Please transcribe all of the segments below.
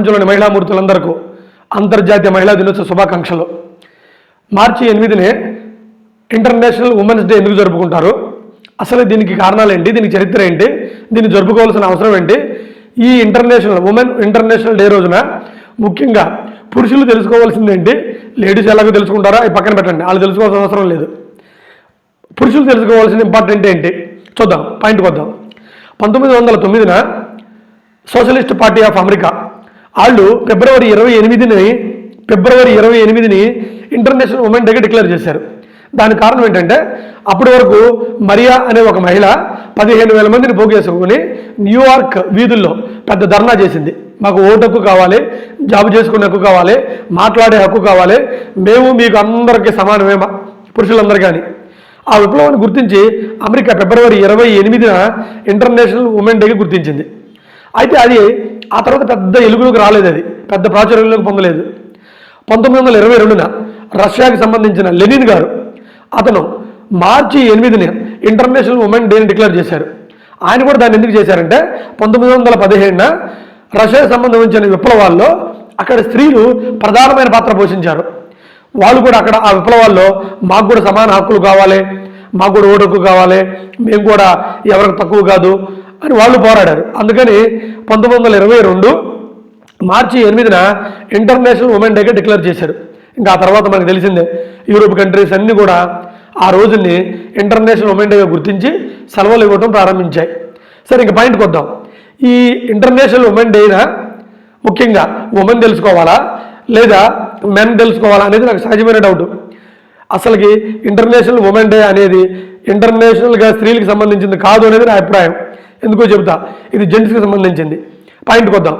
ప్రపంచంలోని మహిళామూర్తులందరికీ అంతర్జాతీయ మహిళా దినోత్సవ శుభాకాంక్షలు. మార్చి 8నే ఇంటర్నేషనల్ ఉమెన్స్ డే ఎందుకు జరుపుకుంటారు, అసలు దీనికి కారణాలు ఏంటి, దీనికి చరిత్ర ఏంటి, దీన్ని జరుపుకోవాల్సిన అవసరం ఏంటి, ఈ ఇంటర్నేషనల్ డే రోజున ముఖ్యంగా పురుషులు తెలుసుకోవాల్సింది ఏంటి, లేడీస్ ఎలాగో తెలుసుకుంటారో అవి పక్కన పెట్టండి, వాళ్ళు తెలుసుకోవాల్సిన అవసరం లేదు. పురుషులు తెలుసుకోవాల్సిన ఇంపార్టెంట్ ఏంటి చూద్దాం, పాయింట్కి వద్దాం. 1909 సోషలిస్ట్ పార్టీ ఆఫ్ అమెరికా వాళ్ళు ఫిబ్రవరి 28ని ఇంటర్నేషనల్ ఉమెన్ డేగా డిక్లేర్ చేశారు. దానికి కారణం ఏంటంటే అప్పటి వరకు మరియా అనే ఒక మహిళ 15,000 మందిని పోగేసుకుని న్యూయార్క్ వీధుల్లో పెద్ద ధర్నా చేసింది. మాకు ఓటు హక్కు కావాలి, జాబ్ చేసుకునే హక్కు కావాలి, మాట్లాడే హక్కు కావాలి, మేము మీకు అందరికీ సమానమే పురుషులందరికీ అని. ఆ విప్లవాన్ని గుర్తించి అమెరికా ఫిబ్రవరి 28న ఇంటర్నేషనల్ ఉమెన్ డేగా గుర్తించింది. అయితే అది ఆ తర్వాత పెద్ద ఎలుగులోకి రాలేదు, అది పెద్ద ప్రాచుర్యంలోకి పొందలేదు. 1922న రష్యాకి సంబంధించిన లెనిన్ గారు అతను మార్చి 8ని ఇంటర్నేషనల్ ఉమెన్ డేని డిక్లేర్ చేశారు. ఆయన కూడా దాన్ని ఎందుకు చేశారంటే 1917న రష్యాకి సంబంధించిన విప్లవాల్లో అక్కడ స్త్రీలు ప్రధానమైన పాత్ర పోషించారు. వాళ్ళు కూడా అక్కడ ఆ విప్లవాల్లో మాకు కూడా సమాన హక్కులు కావాలి, మాకు కూడా ఓటు హక్కు కావాలి, మేము కూడా ఎవరికి తక్కువ కాదు అని వాళ్ళు పోరాడారు. అందుకని 1922 మార్చి 8న ఇంటర్నేషనల్ ఉమెన్ డేగా డిక్లేర్ చేశారు. ఇంకా ఆ తర్వాత మనకు తెలిసిందే, యూరోప్ కంట్రీస్ అన్నీ కూడా ఆ రోజుని ఇంటర్నేషనల్ ఉమెన్ డేగా గుర్తించి సెలవులు ఇవ్వడం ప్రారంభించాయి. సరే, ఇంక పాయింట్కి వద్దాం. ఈ ఇంటర్నేషనల్ ఉమెన్ డేన ముఖ్యంగా ఉమెన్ తెలుసుకోవాలా లేదా మెన్ తెలుసుకోవాలా అనేది నాకు సహజమైన డౌట్. అసలుకి ఇంటర్నేషనల్ ఉమెన్ డే అనేది ఇంటర్నేషనల్గా స్త్రీలకు సంబంధించింది కాదు అనేది నా అభిప్రాయం. ఎందుకో చెబుతా, ఇది జెంట్స్కి సంబంధించింది. పాయింట్కి వద్దాం.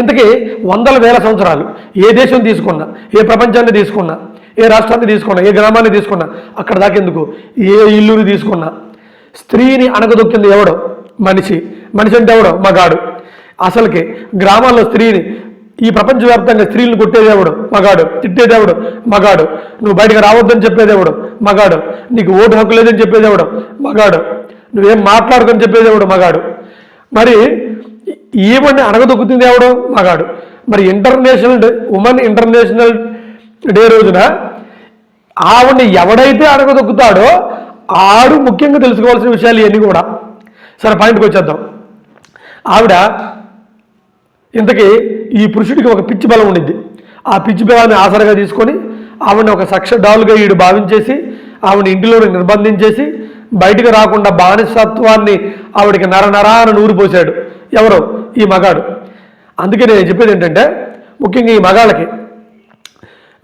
ఇంతకీ వందల వేల సంవత్సరాలు ఏ దేశం తీసుకున్నా, ఏ ప్రపంచాన్ని తీసుకున్నా, ఏ రాష్ట్రాన్ని తీసుకున్నా, ఏ గ్రామాన్ని తీసుకున్నా, అక్కడ దాకెందుకు ఏ ఇల్లుని తీసుకున్నా స్త్రీని అణగదొక్కింది ఎవడో? మనిషి. మనిషి అంటే ఎవడో? మగాడు. అసలుకి గ్రామాల్లో స్త్రీని, ఈ ప్రపంచవ్యాప్తంగా స్త్రీలను కొట్టేదేవుడు? మగాడు. తిట్టేదేవుడు? మగాడు. నువ్వు బయటకు రావద్దని చెప్పేదేవుడు? మగాడు. నీకు ఓటు హక్కు లేదని చెప్పేదేవుడు? మగాడు. నువ్వేం మాట్లాడుకొని చెప్పేదేవుడు? మగాడు. మరి ఈవెన్ అణగదొక్కుతుంది ఎవడు? మగాడు. మరి ఇంటర్నేషనల్ డే రోజున ఆవిడని ఎవడైతే అణగదొక్కుతాడో ఆడు ముఖ్యంగా తెలుసుకోవాల్సిన విషయాలు ఇవన్నీ కూడా. సరే, పాయింట్కి వచ్చేద్దాం. ఆవిడ ఇంతకీ ఈ పురుషుడికి ఒక పిచ్చి బలం ఉండిద్ది. ఆ పిచ్చి బలాన్ని ఆసరగా తీసుకొని ఆవిడని ఒక సక్ష డాలుగా ఈడు భావించేసి ఆవిడ ఇంటిలోనే నిర్బంధించేసి బయటకు రాకుండా బానిసత్వాన్ని ఆవిడకి నరనరాన నూరిపోసాడు. ఎవరో? ఈ మగాడు. అందుకే నేను చెప్పేది ఏంటంటే ముఖ్యంగా ఈ మగాళ్ళకి,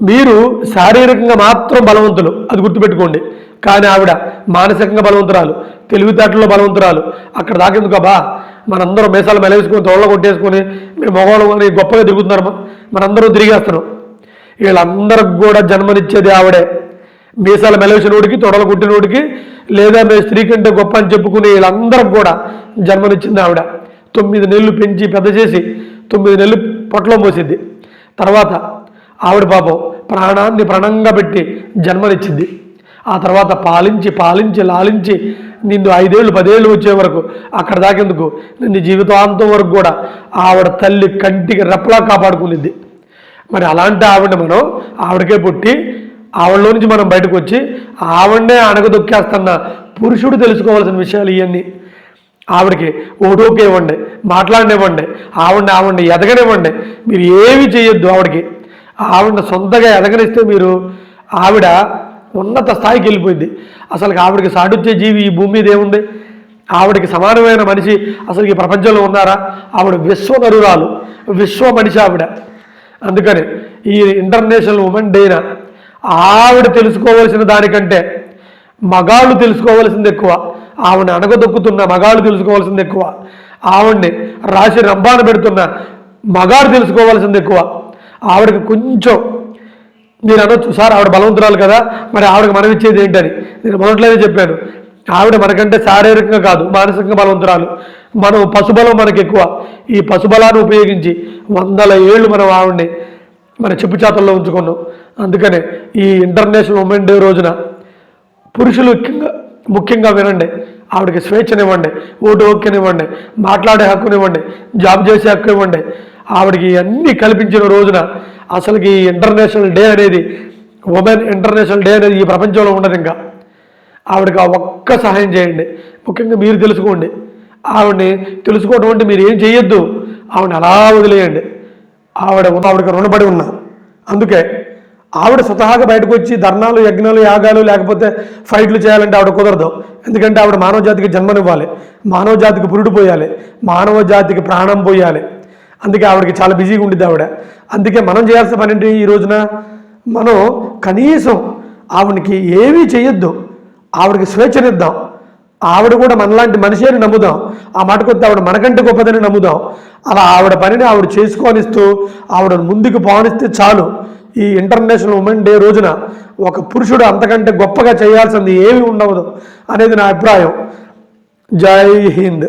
మీరు శారీరకంగా మాత్రం బలవంతులు, అది గుర్తుపెట్టుకోండి. కానీ ఆవిడ మానసికంగా బలవంతురాలు, తెలివితేటల్లో బలవంతురాలు. అక్కడ దాకెందుకు అబ్బా, మనందరం మేసాలు మెలేసుకొని తోళ్ళ కొట్టేసుకొని మేము మగవాళ్ళని గొప్పగా తిరుగుతున్నారు, మనందరం తిరిగేస్తున్నాం. వీళ్ళందరికి కూడా జన్మనిచ్చేది ఆవిడే. మీసాల మెలేసినోడికి, తొడలు కుట్టినోడికి, లేదా మేము స్త్రీ కంటే గొప్ప అని చెప్పుకునే వీళ్ళందరికి కూడా జన్మనిచ్చింది ఆవిడ. 9 నెలలు పెంచి పెద్ద చేసి 9 నెలలు పొట్టలో మోసింది. తర్వాత ఆవిడ పాపం ప్రాణాన్ని ప్రణంగా పెట్టి జన్మనిచ్చింది. ఆ తర్వాత పాలించి లాలించి నిన్ను 5 ఏళ్ళు 10 ఏళ్ళు వచ్చే వరకు అక్కడ దాకేందుకు నిన్ను జీవితాంతం వరకు కూడా ఆవిడ తల్లి కంటికి రెప్పలా కాపాడుకునిద్ది. మరి అలాంటి ఆవిడ మనం ఆవిడకే పుట్టి ఆవిడలో నుంచి మనం బయటకు వచ్చి ఆవిడనే అణగదొక్కేస్తున్న పురుషుడు తెలుసుకోవాల్సిన విషయాలు ఇవన్నీ. ఆవిడకి ఓటోకే ఇవ్వండి, మాట్లాడనివ్వండి, ఆవిడని ఎదగనివ్వండి, మీరు ఏమి చేయొద్దు. ఆవిడని సొంతగా ఎదగనిస్తే మీరు ఆవిడ ఉన్నత స్థాయికి వెళ్ళిపోయింది. అసలు ఆవిడకి సాటిచ్చే జీవి ఈ భూమి మీద ఏముంది? ఆవిడకి సమానమైన మనిషి అసలు ఈ ప్రపంచంలో ఉన్నారా? ఆవిడ విశ్వనరురాలు, విశ్వ మనిషి ఆవిడ. అందుకని ఈ ఇంటర్నేషనల్ ఉమెన్ డేన ఆవిడ తెలుసుకోవాల్సిన దానికంటే మగాళ్ళు తెలుసుకోవాల్సింది ఎక్కువ. ఆవిడని అణగదొక్కుతున్న మగాళ్ళు తెలుసుకోవాల్సింది ఎక్కువ. ఆవిడ్ని రాసి రంబాన పెడుతున్న మగాడు తెలుసుకోవాల్సింది ఎక్కువ. ఆవిడకి కొంచెం మీరు అనొచ్చు, సార్ ఆవిడ బలవంతురాలు కదా, మరి ఆవిడకి మనం ఇచ్చేది ఏంటని. నేను మొదట్లోనే చెప్పాను, ఆవిడ మనకంటే శారీరకంగా కాదు మానసికంగా బలవంతురాలు. మనం పశుబలం మనకి ఎక్కువ. ఈ పశుబలాన్ని ఉపయోగించి 100 ఏళ్ళు మనం ఆవిడ్ని మన చెప్పుచాతల్లో ఉంచుకున్నాం. అందుకనే ఈ ఇంటర్నేషనల్ ఉమెన్ డే రోజున పురుషులు ముఖ్యంగా వినండి, ఆవిడకి స్వేచ్ఛనివ్వండి, ఓటు హక్కునివ్వండి, మాట్లాడే హక్కునివ్వండి, జాబ్ చేసే హక్కు ఇవ్వండి. ఆవిడకి అన్నీ కల్పించిన రోజున అసలుకి ఇంటర్నేషనల్ డే అనేది, ఉమెన్ ఇంటర్నేషనల్ డే అనేది ఈ ప్రపంచంలో ఉండదు. ఇంకా ఆవిడకి ఆ ఒక్క సహాయం చేయండి. ముఖ్యంగా మీరు తెలుసుకోండి. ఆవిడని తెలుసుకోవడం అంటే మీరు ఏం చేయొద్దు, ఆవిడని అలా వదిలేయండి. ఆవిడకి రుణపడి ఉన్నా. అందుకే ఆవిడ స్వతహాగా బయటకు వచ్చి ధర్నాలు, యజ్ఞాలు, యాగాలు లేకపోతే ఫైట్లు చేయాలంటే ఆవిడ కుదరదు. ఎందుకంటే ఆవిడ మానవ జాతికి జన్మనివ్వాలి, మానవ జాతికి పురుడు పోయాలి, మానవ జాతికి ప్రాణం పోయాలి. అందుకే ఆవిడకి చాలా బిజీగా ఉండిద్ది ఆవిడ. అందుకే మనం చేయాల్సిన పని ఏంటి ఈ రోజున? మనం కనీసం ఆవిడకి ఏమీ చేయొద్దు, ఆవిడకి స్వేచ్ఛనిద్దాం. ఆవిడ కూడా మనలాంటి మనిషి అని నమ్ముదాం. ఆ మాట కొద్ది ఆవిడ మనకంటే గొప్పదని నమ్ముదాం. అలా ఆవిడ పనిని ఆవిడ చేసుకోనిస్తూ ఆవిడ ముందుకు పోనిస్తే చాలు. ఈ ఇంటర్నేషనల్ ఉమెన్ డే రోజున ఒక పురుషుడు అంతకంటే గొప్పగా చేయాల్సింది ఏమీ ఉండవదు అనేది నా అభిప్రాయం. జై హింద్.